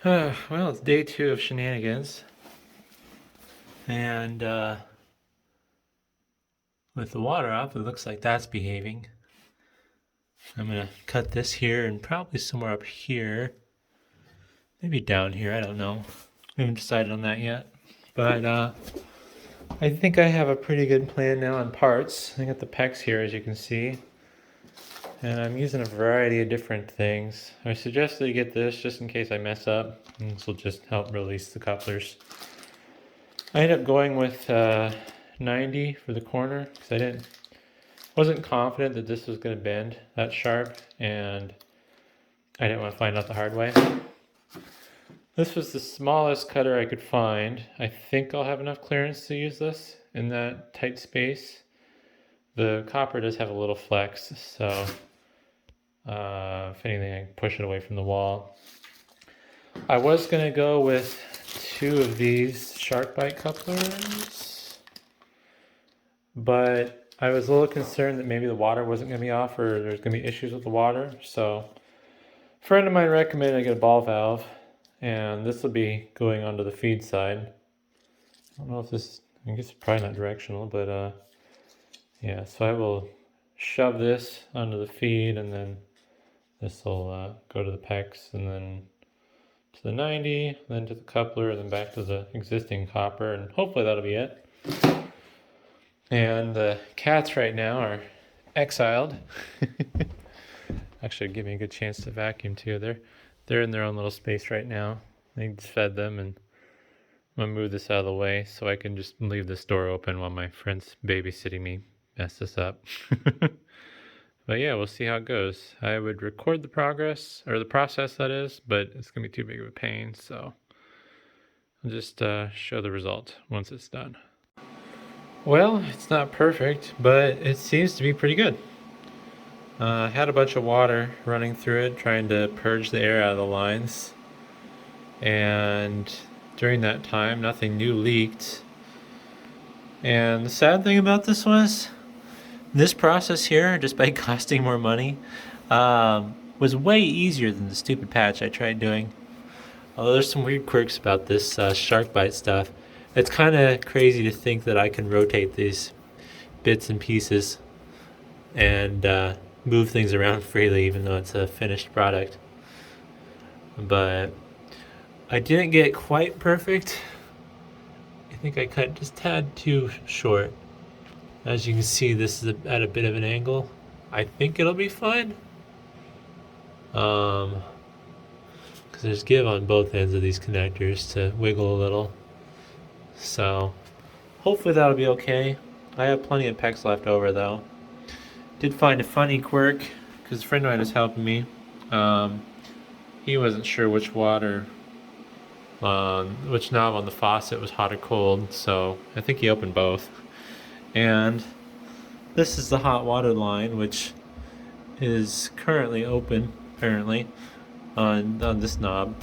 Well, it's day 2 of shenanigans, and with the water up, it looks like that's behaving. I'm gonna cut this here and probably somewhere up here, maybe down here. I don't know. I haven't decided on that yet, but I think I have a pretty good plan now on parts. I got the pecs here, as you can see, and I'm using a variety of different things. I suggest that you get this just in case I mess up, and this will just help release the couplers. I ended up going with 90 for the corner because wasn't confident that this was going to bend that sharp, and I didn't want to find out the hard way. This was the smallest cutter I could find. I think I'll have enough clearance to use this in that tight space. The copper does have a little flex, so if anything, I can push it away from the wall. I was going to go with 2 of these shark bite couplers, but I was a little concerned that maybe the water wasn't going to be off or there's going to be issues with the water. So a friend of mine recommended I get a ball valve, and this will be going onto the feed side. I don't know if this, I guess it's probably not directional, but yeah, so I will shove this onto the feed, and then this will go to the PEX, and then to the 90, then to the coupler, and then back to the existing copper, and hopefully that'll be it. And the cats right now are exiled. Actually, give me a good chance to vacuum too. They're in their own little space right now. I just fed them, and I'm gonna move this out of the way so I can just leave this door open while my friend's babysitting me mess this up. But yeah, we'll see how it goes. I would record the progress, or the process that is, but it's gonna be too big of a pain, so I'll just show the result once it's done. Well, it's not perfect, but it seems to be pretty good. I had a bunch of water running through it, trying to purge the air out of the lines. And during that time, nothing new leaked. And the sad thing about this process here, despite costing more money, was way easier than the stupid patch I tried doing. Although there's some weird quirks about this shark bite stuff. It's kind of crazy to think that I can rotate these bits and pieces and move things around freely, even though it's a finished product. But I didn't get it quite perfect. I think I cut just a tad too short. As you can see, this is at a bit of an angle. I think it'll be fine. Because there's give on both ends of these connectors to wiggle a little. So hopefully that'll be okay. I have plenty of PEX left over though. Did find a funny quirk because a friend of mine was helping me. He wasn't sure which knob on the faucet was hot or cold, so I think he opened both. And this is the hot water line, which is currently open, apparently, on this knob.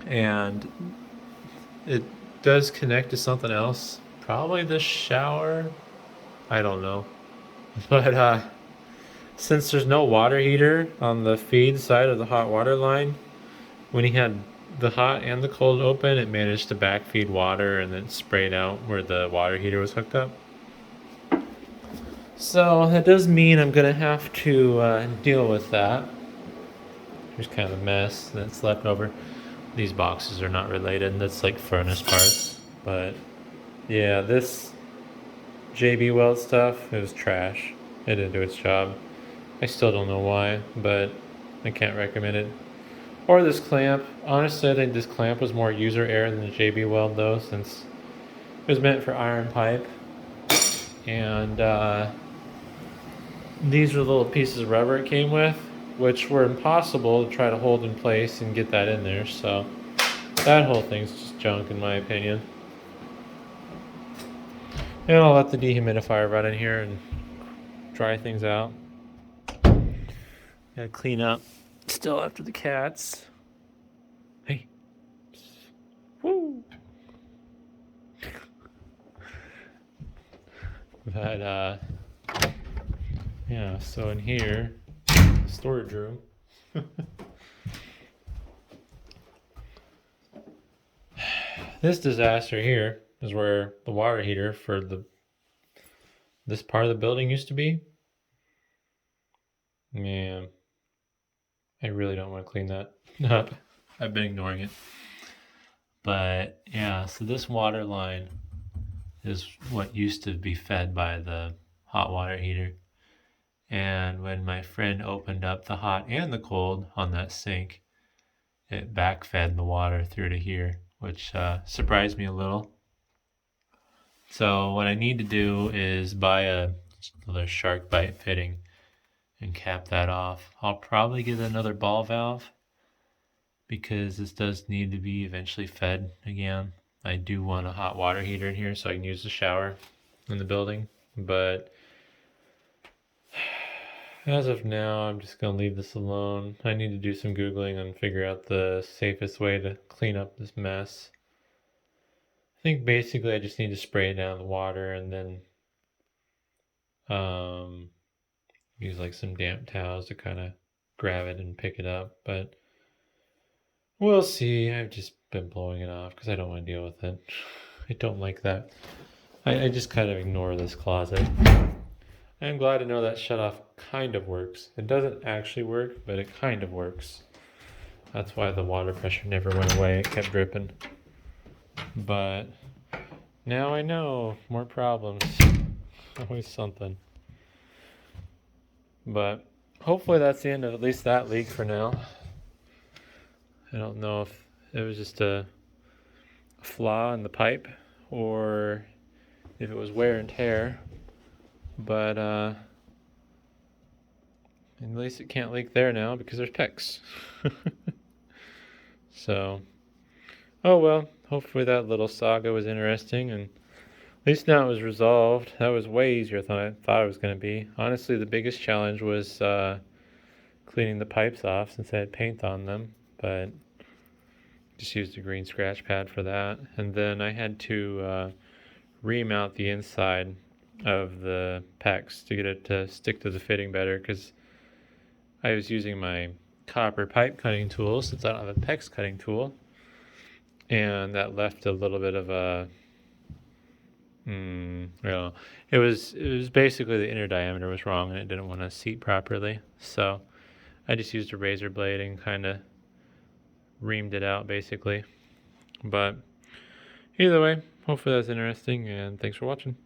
And it does connect to something else, probably the shower. I don't know. But since there's no water heater on the feed side of the hot water line, when he had the hot and the cold open, it managed to backfeed water and then sprayed out where the water heater was hooked up. So that does mean I'm gonna have to deal with that. Here's kind of a mess that's left over. These boxes are not related. That's like furnace parts. But yeah, this JB Weld stuff, it was trash. It didn't do its job. I still don't know why, but I can't recommend it. Or this clamp. Honestly, I think this clamp was more user error than the JB Weld though, since it was meant for iron pipe. And these are the little pieces of rubber it came with, which were impossible to try to hold in place and get that in there. So that whole thing's just junk in my opinion. And I'll let the dehumidifier run in here and dry things out. Gotta clean up still after the cats. Hey. Woo. But yeah, so in here, storage room. This disaster here is where the water heater for this part of the building used to be. Man, I really don't want to clean that up. I've been ignoring it. But yeah, so this water line is what used to be fed by the hot water heater. And when my friend opened up the hot and the cold on that sink, it backfed the water through to here, which surprised me a little. So what I need to do is buy another shark bite fitting and cap that off. I'll probably get another ball valve because this does need to be eventually fed again. I do want a hot water heater in here so I can use the shower in the building, but as of now, I'm just going to leave this alone. I need to do some Googling and figure out the safest way to clean up this mess. I think basically I just need to spray it down the water and then use like some damp towels to kind of grab it and pick it up. But we'll see. I've just been blowing it off because I don't want to deal with it. I don't like that. I just kind of ignore this closet. I'm glad to know that shutoff kind of works. It doesn't actually work, but it kind of works. That's why the water pressure never went away. It kept dripping. But now I know. More problems. Always something. But hopefully that's the end of at least that leak for now. I don't know if it was just a flaw in the pipe or if it was wear and tear. But at least it can't leak there now because there's PEX. So, oh well, hopefully that little saga was interesting, and at least now it was resolved. That was way easier than I thought it was going to be. Honestly, the biggest challenge was cleaning the pipes off since I had paint on them, but just used a green scratch pad for that. And then I had to remount the inside of the PEX to get it to stick to the fitting better because I was using my copper pipe cutting tool since I don't have a PEX cutting tool, and that left a little bit of a it was basically the inner diameter was wrong and it didn't want to seat properly, so I just used a razor blade and kind of reamed it out basically. But either way, hopefully that's interesting, and thanks for watching.